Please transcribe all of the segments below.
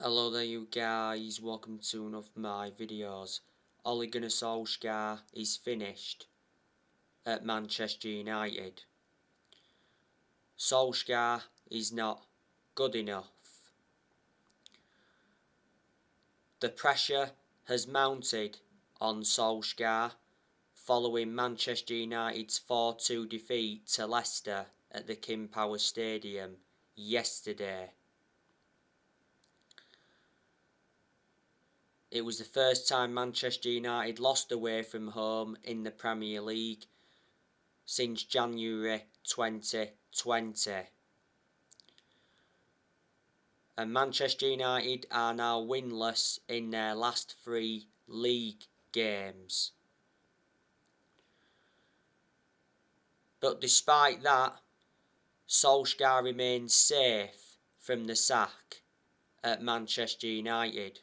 Hello there you guys, welcome to one of my videos. Ole Gunnar Solskjaer is finished at Manchester United. Solskjaer is not good enough. The pressure has mounted on Solskjaer following Manchester United's 4-2 defeat to Leicester at the King Power Stadium yesterday. It was the first time Manchester United lost away from home in the Premier League since January 2020. And Manchester United are now winless in their last 3 league games. But despite that, Solskjaer remains safe from the sack at Manchester United.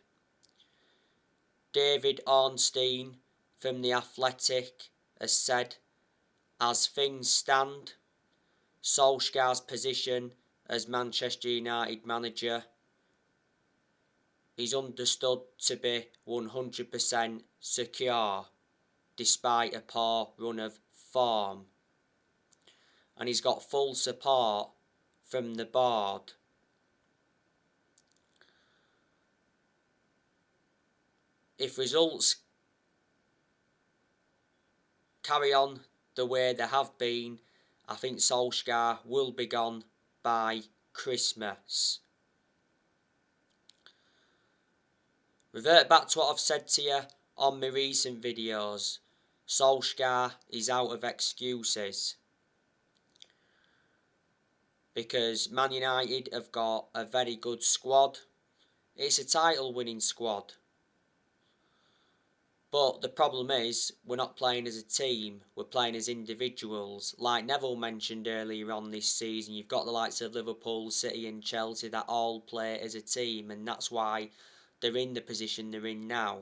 David Ornstein from The Athletic has said, as things stand, Solskjaer's position as Manchester United manager is understood to be 100% secure despite a poor run of form, and he's got full support from the board. If results carry on the way they have been, I think Solskjaer will be gone by Christmas. Revert back to what I've said to you on my recent videos. Solskjaer is out of excuses, because Man United have got a very good squad. It's a title winning squad. But the problem is, we're not playing as a team, we're playing as individuals. Like Neville mentioned earlier on this season, you've got the likes of Liverpool, City and Chelsea that all play as a team, and that's why they're in the position they're in now.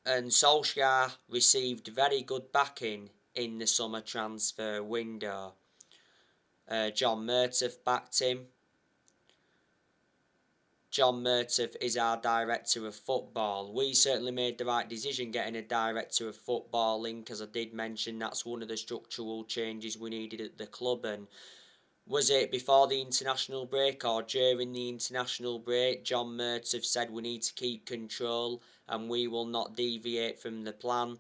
And Solskjaer received very good backing in the summer transfer window. John Murtough backed him. John Murtough is our director of football. We certainly made the right decision getting a director of football in, because I did mention that's one of the structural changes we needed at the club. And was it before the international break or during the international break? John Murtough said we need to keep control and we will not deviate from the plan.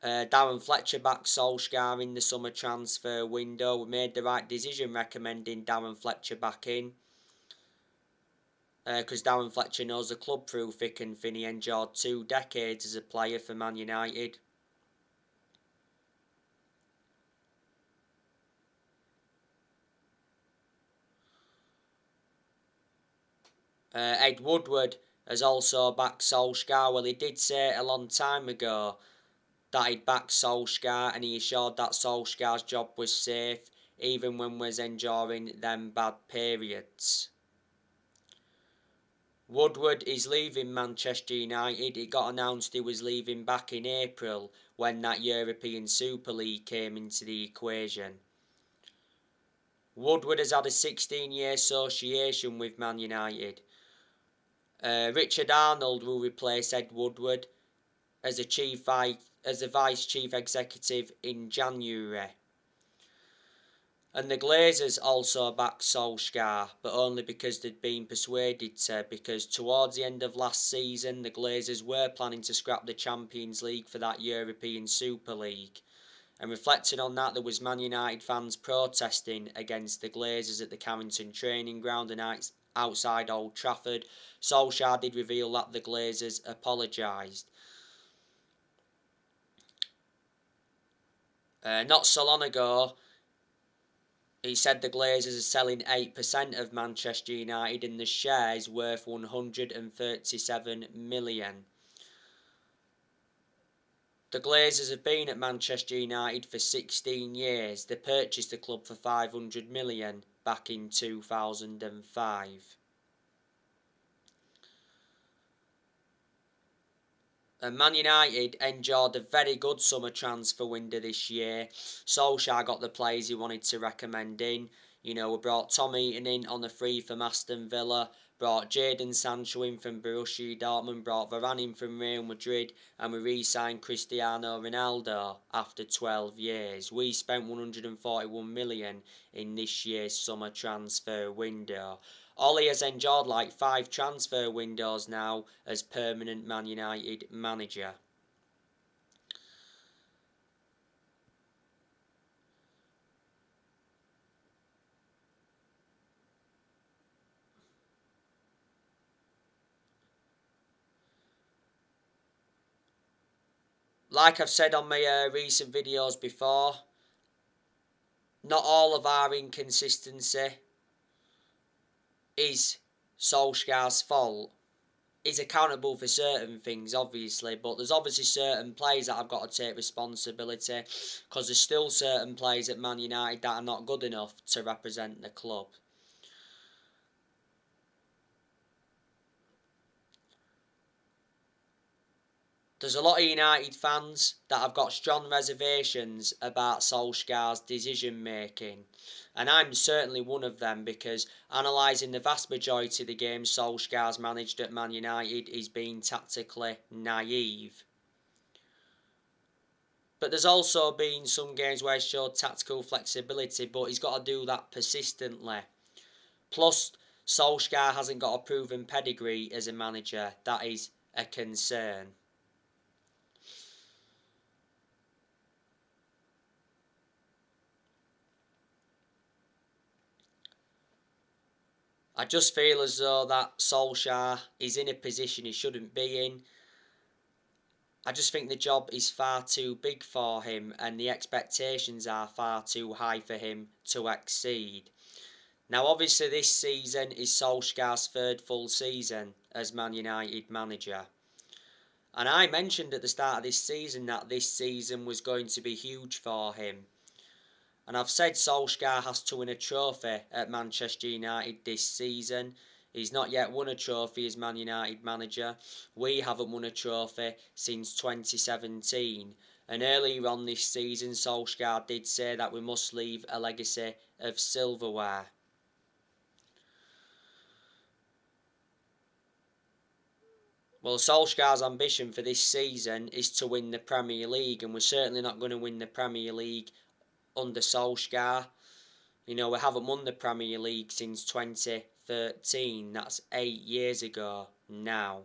Darren Fletcher backed Solskjaer in the summer transfer window. We made the right decision recommending Darren Fletcher back in, because Darren Fletcher knows the club through thick and thin. He endured 2 decades as a player for Man United. Ed Woodward has also backed Solskjaer. Well, he did say a long time ago that he'd back Solskjaer, and he assured that Solskjaer's job was safe even when we was enduring them bad periods. Woodward is leaving Manchester United. It got announced he was leaving back in April when that European Super League came into the equation. Woodward has had a 16-year association with Man United. Richard Arnold will replace Ed Woodward as a Vice Chief Executive in January. And the Glazers also backed Solskjaer, but only because they'd been persuaded to, because towards the end of last season, the Glazers were planning to scrap the Champions League for that European Super League. And reflecting on that, there was Man United fans protesting against the Glazers at the Carrington training ground and outside Old Trafford. Solskjaer did reveal that the Glazers apologised. Not so long ago, he said the Glazers are selling 8% of Manchester United and the share is worth 137 million. The Glazers have been at Manchester United for 16 years. They purchased the club for 500 million back in 2005. And Man United enjoyed a very good summer transfer window this year. Solskjaer got the players he wanted to recommend in. You know, we brought Tom Eaton in on a free from Aston Villa, brought Jadon Sancho in from Borussia Dortmund, brought Varane in from Real Madrid, and we re-signed Cristiano Ronaldo after 12 years. We spent 141 million in this year's summer transfer window. Ollie has enjoyed like 5 transfer windows now as permanent Man United manager. Like I've said on my recent videos before, not all of our inconsistency is Solskjaer's fault. He's accountable for certain things, obviously, but there's obviously certain players that I've got to take responsibility, because there's still certain players at Man United that are not good enough to represent the club. There's a lot of United fans that have got strong reservations about Solskjaer's decision making, and I'm certainly one of them, because analysing the vast majority of the games Solskjaer's managed at Man United is being tactically naive. But there's also been some games where he's showed tactical flexibility, but he's got to do that persistently. Plus, Solskjaer hasn't got a proven pedigree as a manager. That is a concern. I just feel as though that Solskjaer is in a position he shouldn't be in. I just think the job is far too big for him, and the expectations are far too high for him to exceed. Now, obviously, this season is Solskjaer's 3rd full season as Man United manager. And I mentioned at the start of this season that this season was going to be huge for him. And I've said Solskjaer has to win a trophy at Manchester United this season. He's not yet won a trophy as Man United manager. We haven't won a trophy since 2017. And earlier on this season, Solskjaer did say that we must leave a legacy of silverware. Well, Solskjaer's ambition for this season is to win the Premier League, and we're certainly not going to win the Premier League under Solskjaer. You know, we haven't won the Premier League since 2013. That's 8 years ago now.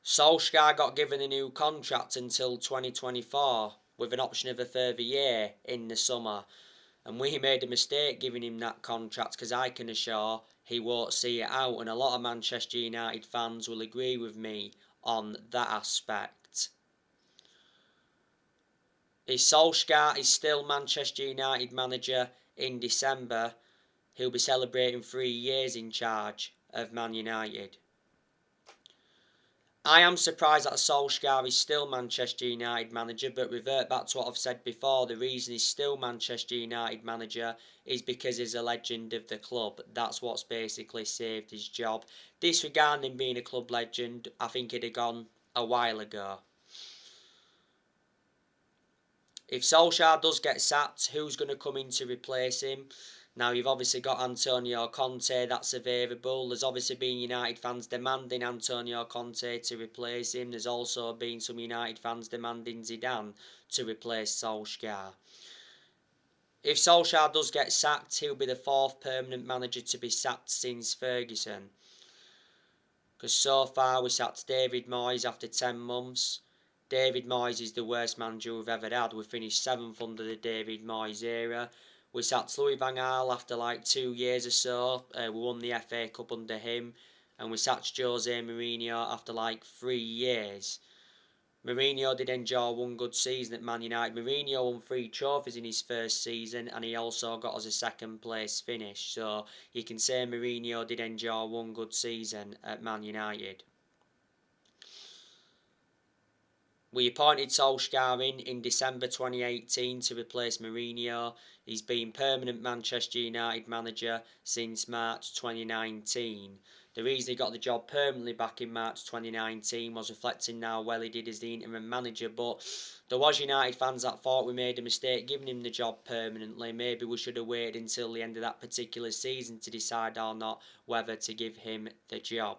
Solskjaer got given a new contract until 2024 with an option of a further year in the summer. And we made a mistake giving him that contract, because I can assure he won't see it out, and a lot of Manchester United fans will agree with me on that aspect. If Solskjaer is still Manchester United manager in December, he'll be celebrating 3 years in charge of Man United. I am surprised that Solskjaer is still Manchester United manager, but revert back to what I've said before. The reason he's still Manchester United manager is because he's a legend of the club. That's what's basically saved his job. Disregarding him being a club legend, I think he'd have gone a while ago. If Solskjaer does get sacked, who's going to come in to replace him? Now, you've obviously got Antonio Conte, that's available. There's obviously been United fans demanding Antonio Conte to replace him. There's also been some United fans demanding Zidane to replace Solskjaer. If Solskjaer does get sacked, he'll be the 4th permanent manager to be sacked since Ferguson. Because so far we sacked David Moyes after 10 months. David Moyes is the worst manager we've ever had. We finished 7th under the David Moyes era. We sacked Louis van Gaal after like 2 years or so. We won the FA Cup under him. And we sacked Jose Mourinho after like 3 years. Mourinho did enjoy one good season at Man United. Mourinho won 3 trophies in his first season, and he also got us a 2nd place finish. So you can say Mourinho did enjoy one good season at Man United. We appointed Solskjaer in December 2018 to replace Mourinho. He's been permanent Manchester United manager since March 2019. The reason he got the job permanently back in March 2019 was reflecting how well he did as the interim manager, but there was United fans that thought we made a mistake giving him the job permanently. Maybe we should have waited until the end of that particular season to decide or not whether to give him the job.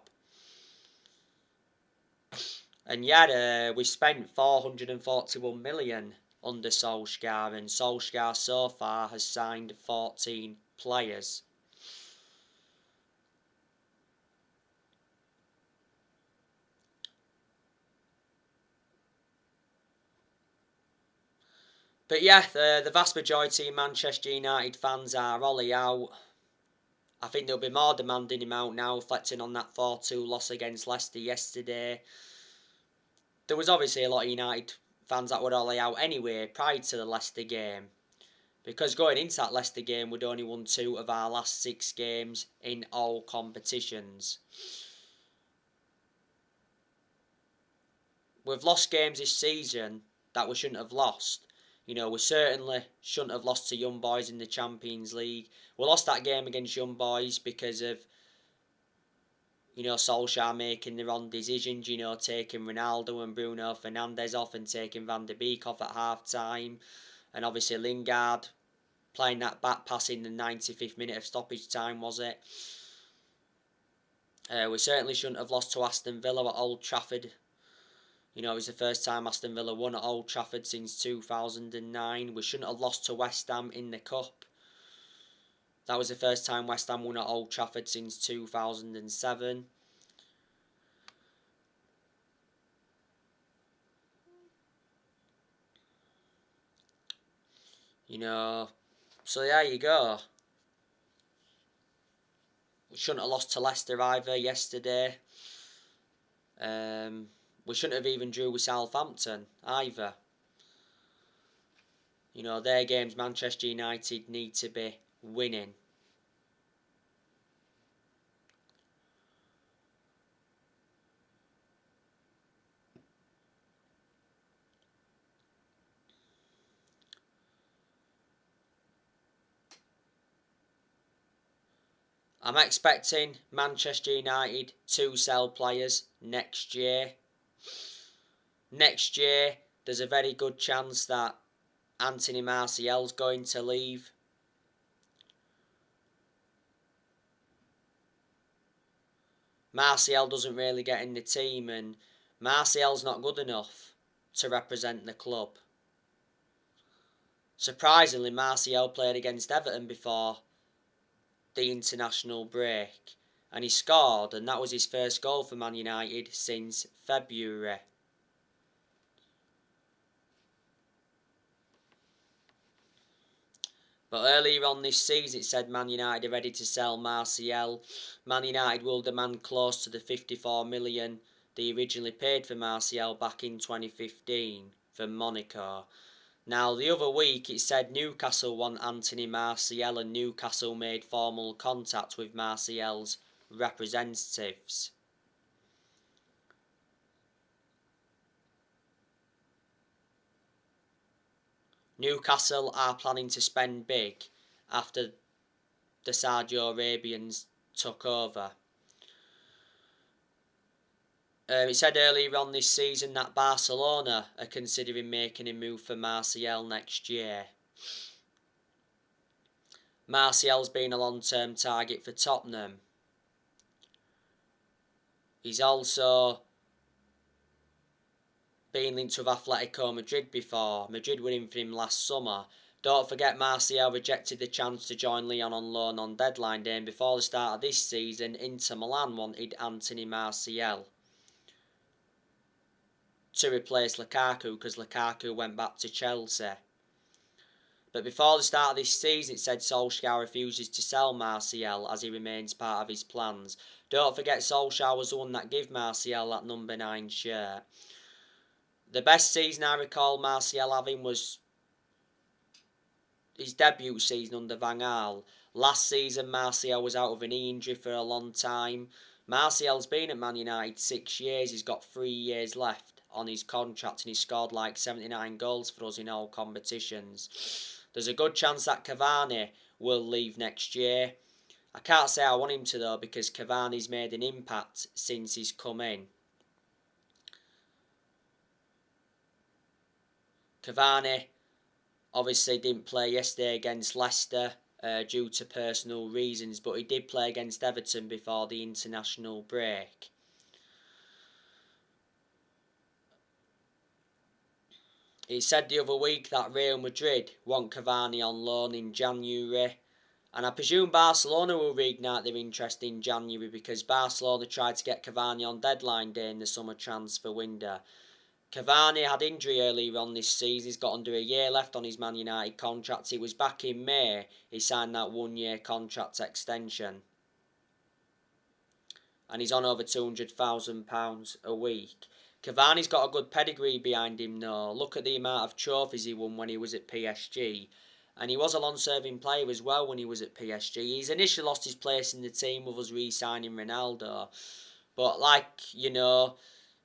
And yet, we spent 441 million under Solskjaer, and Solskjaer so far has signed 14 players. But yeah, the vast majority of Manchester United fans are Ollie out. I think they'll be more demanding him out now, reflecting on that 4-2 loss against Leicester yesterday. There was obviously a lot of United fans that were Ollie out anyway prior to the Leicester game. Because going into that Leicester game, we'd only won 2 of our last 6 games in all competitions. We've lost games this season that we shouldn't have lost. You know, we certainly shouldn't have lost to Young Boys in the Champions League. We lost that game against Young Boys because of, Solskjaer making the wrong decisions, taking Ronaldo and Bruno Fernandes off and taking Van der Beek off at half-time. And obviously Lingard playing that back pass in the 95th minute of stoppage time, was it? We certainly shouldn't have lost to Aston Villa at Old Trafford. It was the first time Aston Villa won at Old Trafford since 2009. We shouldn't have lost to West Ham in the Cup. That was the first time West Ham won at Old Trafford since 2007. So there you go. We shouldn't have lost to Leicester either yesterday. We shouldn't have even drew with Southampton either. Their games Manchester United need to be winning. I'm expecting Manchester United to sell players next year. Next year, there's a very good chance that Anthony Martial's going to leave. Martial doesn't really get in the team, and Martial's not good enough to represent the club. Surprisingly, Martial played against Everton before the international break, and he scored, and that was his first goal for Man United since February. But earlier on this season it said Man United are ready to sell Martial. Man United will demand close to the 54 million they originally paid for Martial back in 2015 from Monaco. Now, the other week it said Newcastle want Anthony Martial, and Newcastle made formal contact with Martial's representatives. Newcastle are planning to spend big after the Saudi Arabians took over. It said earlier on this season that Barcelona are considering making a move for Martial next year. Martial's been a long-term target for Tottenham. He's also been linked with Atletico Madrid before. Madrid were in for him last summer. Don't forget Martial rejected the chance to join Lyon on loan on deadline day, and before the start of this season, Inter Milan wanted Anthony Martial to replace Lukaku because Lukaku went back to Chelsea. But before the start of this season, it said Solskjaer refuses to sell Martial as he remains part of his plans. Don't forget Solskjaer was the one that gave Martial that number 9 shirt. The best season I recall Martial having was his debut season under Van Gaal. Last season Martial was out of an knee injury for a long time. Martial's been at Man United 6 years. He's got 3 years left on his contract, and he scored like 79 goals for us in all competitions. There's a good chance that Cavani will leave next year. I can't say I want him to though, because Cavani's made an impact since he's come in. Cavani obviously didn't play yesterday against Leicester due to personal reasons, but he did play against Everton before the international break. He said the other week that Real Madrid want Cavani on loan in January, and I presume Barcelona will reignite their interest in January, because Barcelona tried to get Cavani on deadline day in the summer transfer window. Cavani had injury earlier on this season. He's got under a year left on his Man United contract. It was back in May he signed that 1 year contract extension, and he's on over £200,000 a week. Cavani's got a good pedigree behind him though. Look at the amount of trophies he won when he was at PSG. And he was a long-serving player as well when he was at PSG. He's initially lost his place in the team with us re-signing Ronaldo. But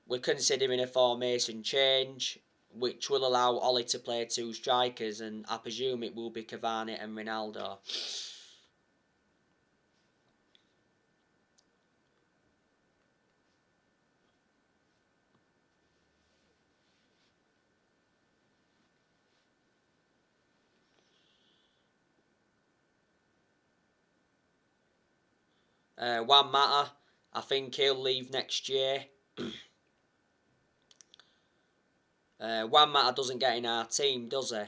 we're considering a formation change, which will allow Oli to play two strikers, and I presume it will be Cavani and Ronaldo. Juan Mata, I think he'll leave next year. Juan Mata doesn't get in our team, does he?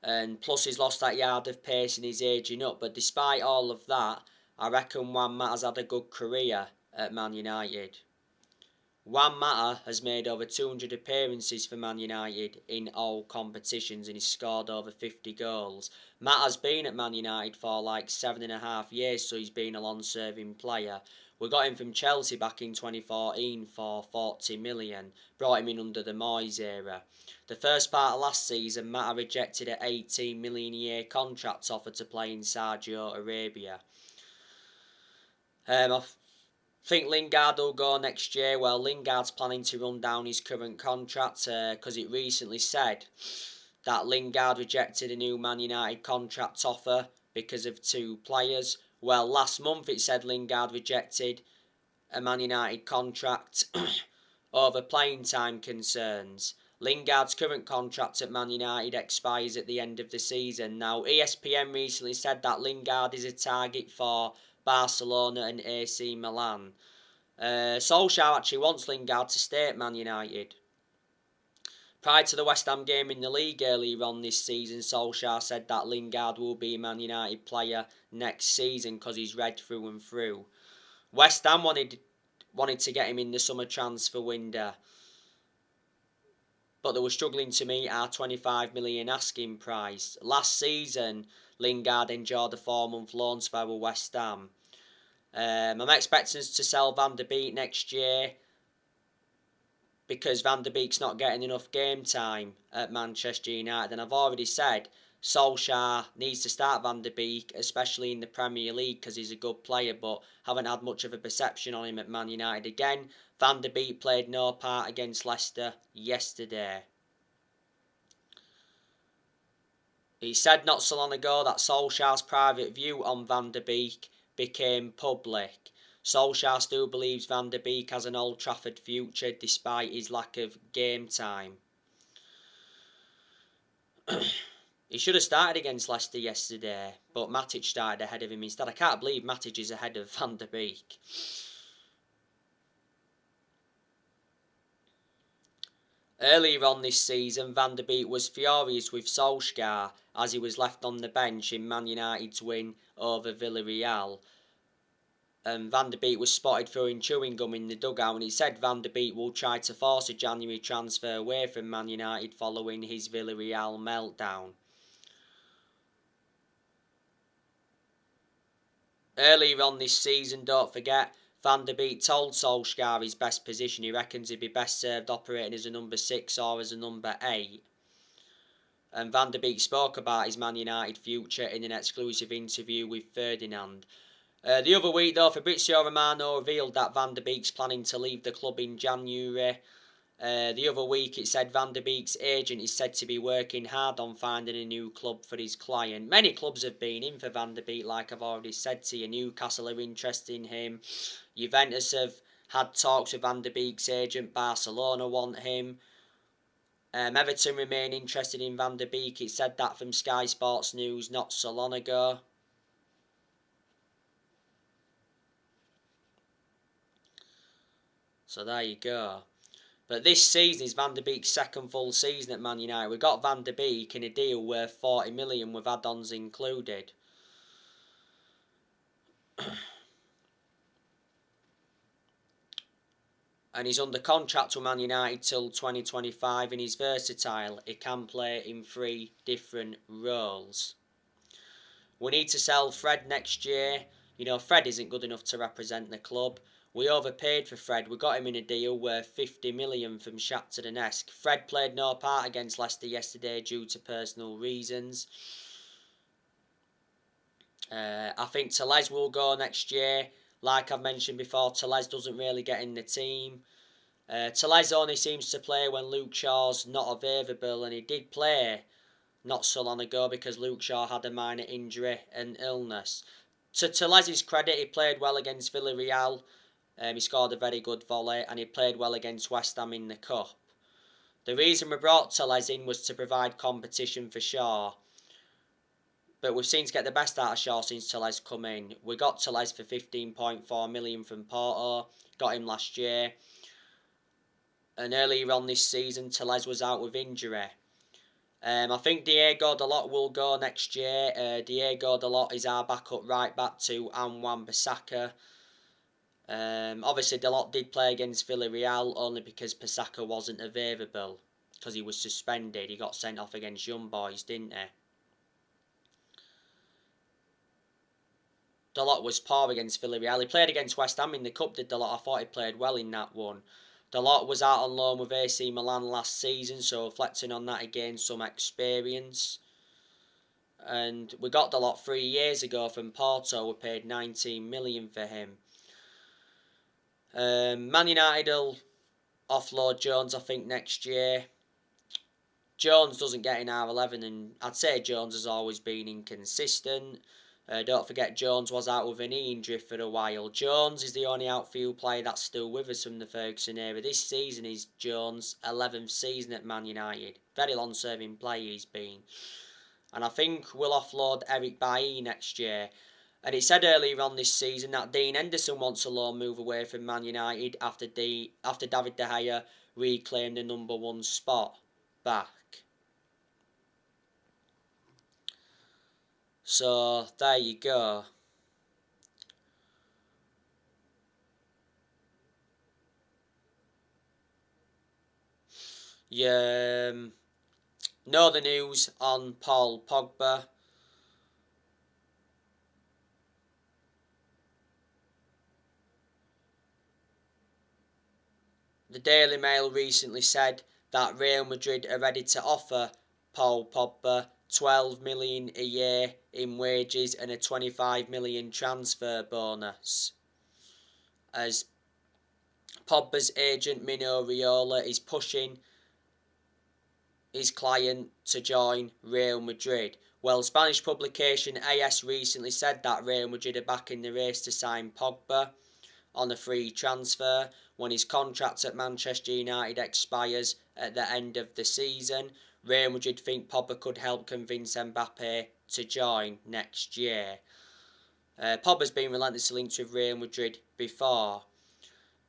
And plus he's lost that yard of pace and he's ageing up. But despite all of that, I reckon Juan Mata's had a good career at Man United. Juan Mata has made over 200 appearances for Man United in all competitions, and he's scored over 50 goals. Mata's been at Man United for like 7.5 years, so he's been a long-serving player. We got him from Chelsea back in 2014 for 40 million, brought him in under the Moyes era. The first part of last season, Mata rejected an 18 million a year contract offer to play in Saudi Arabia. I think Lingard will go next year. Well, Lingard's planning to run down his current contract because it recently said that Lingard rejected a new Man United contract offer because of two players. Well, last month it said Lingard rejected a Man United contract over playing time concerns. Lingard's current contract at Man United expires at the end of the season. Now, ESPN recently said that Lingard is a target for Barcelona and AC Milan. Solskjaer actually wants Lingard to stay at Man United. Prior to the West Ham game in the league earlier on this season, Solskjaer said that Lingard will be a Man United player next season because he's red through and through. West Ham wanted to get him in the summer transfer window, but they were struggling to meet our 25 million asking price. Last season, Lingard enjoyed a 4-month loan spell with West Ham. I'm expecting us to sell Van der Beek next year because Van der Beek's not getting enough game time at Manchester United, and I've already said Solskjaer needs to start Van der Beek, especially in the Premier League, because he's a good player, but haven't had much of a perception on him at Man United. Again, Van der Beek played no part against Leicester yesterday. He said not so long ago that Solskjaer's private view on Van der Beek became public. Solskjaer still believes Van der Beek has an Old Trafford future despite his lack of game time. He should have started against Leicester yesterday, but Matic started ahead of him instead. I can't believe Matic is ahead of Van der Beek. Earlier on this season, Van der Beek was furious with Solskjaer as he was left on the bench in Man United's win over Villarreal. Van der Beek was spotted throwing chewing gum in the dugout, and he said Van der Beek will try to force a January transfer away from Man United following his Villarreal meltdown. Earlier on this season, don't forget, Van der Beek told Solskjaer his best position. He reckons he'd be best served operating as a number 6 or as a number 8. And Van der Beek spoke about his Man United future in an exclusive interview with Ferdinand. The other week though, Fabrizio Romano revealed that Van der Beek's planning to leave the club in January. The other week it said Van der Beek's agent is said to be working hard on finding a new club for his client. Many clubs have been in for Van der Beek, like I've already said to you. Newcastle are interested in him. Juventus have had talks with Van der Beek's agent. Barcelona want him. Everton remain interested in Van der Beek. It said that from Sky Sports News not so long ago. So there you go. But this season is Van der Beek's second full season at Man United. We got Van der Beek in a deal worth 40 million with add-ons included. And he's under contract with Man United till 2025 and he's versatile. He can play in 3 different roles. We need to sell Fred next year. You know, Fred isn't good enough to represent the club. We overpaid for Fred. We got him in a deal worth 50 million from Shakhtar Donetsk. Fred played no part against Leicester yesterday due to personal reasons. I think Tellez will go next year. Like I've mentioned before, Tellez doesn't really get in the team. Tellez only seems to play when Luke Shaw's not available, and he did play not so long ago because Luke Shaw had a minor injury and illness. To Tellez's credit, he played well against Villarreal. He scored a very good volley and he played well against West Ham in the Cup. The reason we brought Tellez in was to provide competition for Shaw. But we've seen to get the best out of Shaw since Tellez come in. We got Tellez for 15.4 million from Porto. Got him last year. And earlier on this season, Tellez was out with injury. I think Diego Dalot will go next year. Diego Dalot is our backup right back to Wan-Bissaka. Obviously, Dalot did play against Villarreal only because Bissaka wasn't available because he was suspended. He got sent off against Young Boys, didn't he? Dalot was poor against Villarreal. He played against West Ham in the Cup, did Dalot? I thought he played well in that one. Dalot was out on loan with AC Milan last season, so reflecting on that, he gained some experience. And we got Dalot 3 years ago from Porto. We paid 19 million for him. Man United will offload Jones, I think, next year. Jones doesn't get in our 11, and I'd say Jones has always been inconsistent. Don't forget, Jones was out with a knee injury for a while. Jones is the only outfield player that's still with us from the Ferguson era. This season is Jones' 11th season at Man United. Very long-serving player he's been. And I think we'll offload Eric Bailly next year. And it said earlier on this season that Dean Henderson wants a loan move away from Man United after David De Gea reclaimed the number 1 spot back. So there you go. You know the news on Paul Pogba. The Daily Mail recently said that Real Madrid are ready to offer Paul Pogba 12 million a year in wages and a 25 million transfer bonus. As Pogba's agent Mino Raiola is pushing his client to join Real Madrid. Well, Spanish publication AS recently said that Real Madrid are back in the race to sign Pogba on a free transfer when his contract at Manchester United expires at the end of the season. Real Madrid think Pogba could help convince Mbappe to join next year. Pogba's been relentlessly linked with Real Madrid before.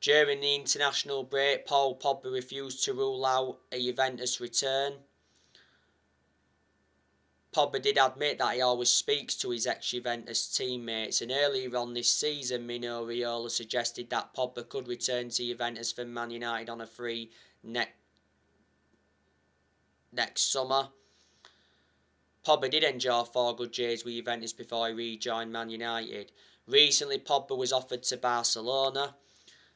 During the international break, Paul Pogba refused to rule out a Juventus return. Pogba did admit that he always speaks to his ex-Juventus teammates, and earlier on this season, Mino Raiola suggested that Pogba could return to Juventus from Man United on a free next summer. Pogba did enjoy 4 good years with Juventus before he rejoined Man United. Recently, Pogba was offered to Barcelona.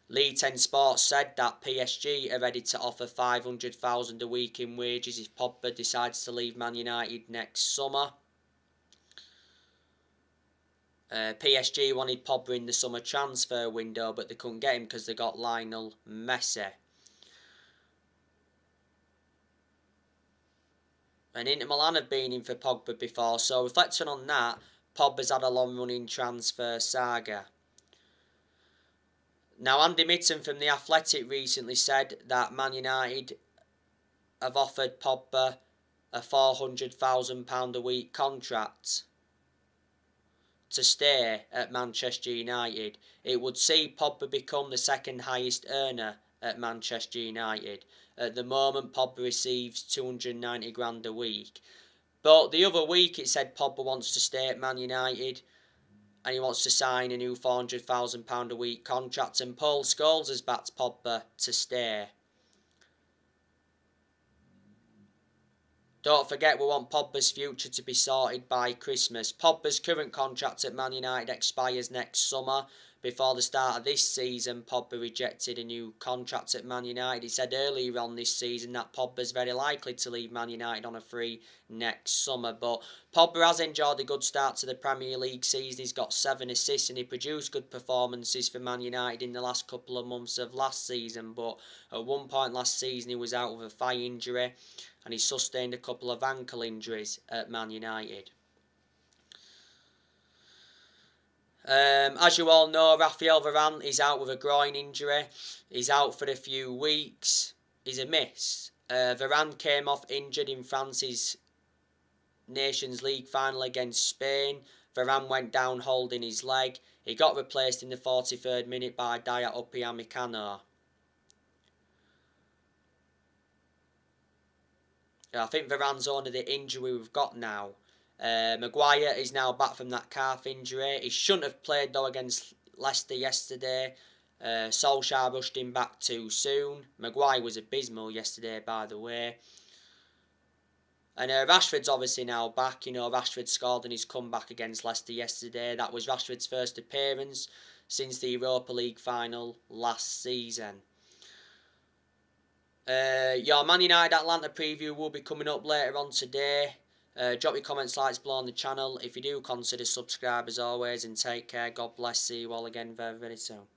League 10 Sports said that PSG are ready to offer $500,000 a week in wages if Pogba decides to leave Man United next summer. PSG wanted Pogba in the summer transfer window, but they couldn't get him because they got Lionel Messi. And Inter Milan have been in for Pogba before, so reflecting on that, Pogba's had a long-running transfer saga. Now, Andy Mitten from The Athletic recently said that Man United have offered Pogba a £400,000 a week contract to stay at Manchester United. It would see Pogba become the second highest earner at Manchester United. At the moment, Pogba receives 290 grand a week. But the other week it said Pogba wants to stay at Man United and he wants to sign a new £400,000 a week contract, and Paul Scholes has backed Pogba to stay. Don't forget, we want Pogba's future to be sorted by Christmas. Pogba's current contract at Man United expires next summer. Before the start of this season, Pogba rejected a new contract at Man United. He said earlier on this season that Pogba's very likely to leave Man United on a free next summer. But Pogba has enjoyed a good start to the Premier League season. He's got 7 assists and he produced good performances for Man United in the last couple of months of last season. But at one point last season he was out with a thigh injury, and he sustained a couple of ankle injuries at Man United. As you all know, Raphael Varane is out with a groin injury. He's out for a few weeks. He's a miss. Varane came off injured in France's Nations League final against Spain. Varane went down holding his leg. He got replaced in the 43rd minute by Dayot Upamecano. I think Varane's only the injury we've got now. Maguire is now back from that calf injury. He shouldn't have played though against Leicester yesterday. Solskjaer rushed him back too soon. Maguire was abysmal yesterday, by the way. And Rashford's obviously now back. You know, Rashford scored in his comeback against Leicester yesterday. That was Rashford's first appearance since the Europa League final last season. Your Man United Atlanta preview will be coming up later on today. Drop your comments, likes below on the channel. If you do, consider subscribe as always, and take care. God bless. See you all again very, very soon.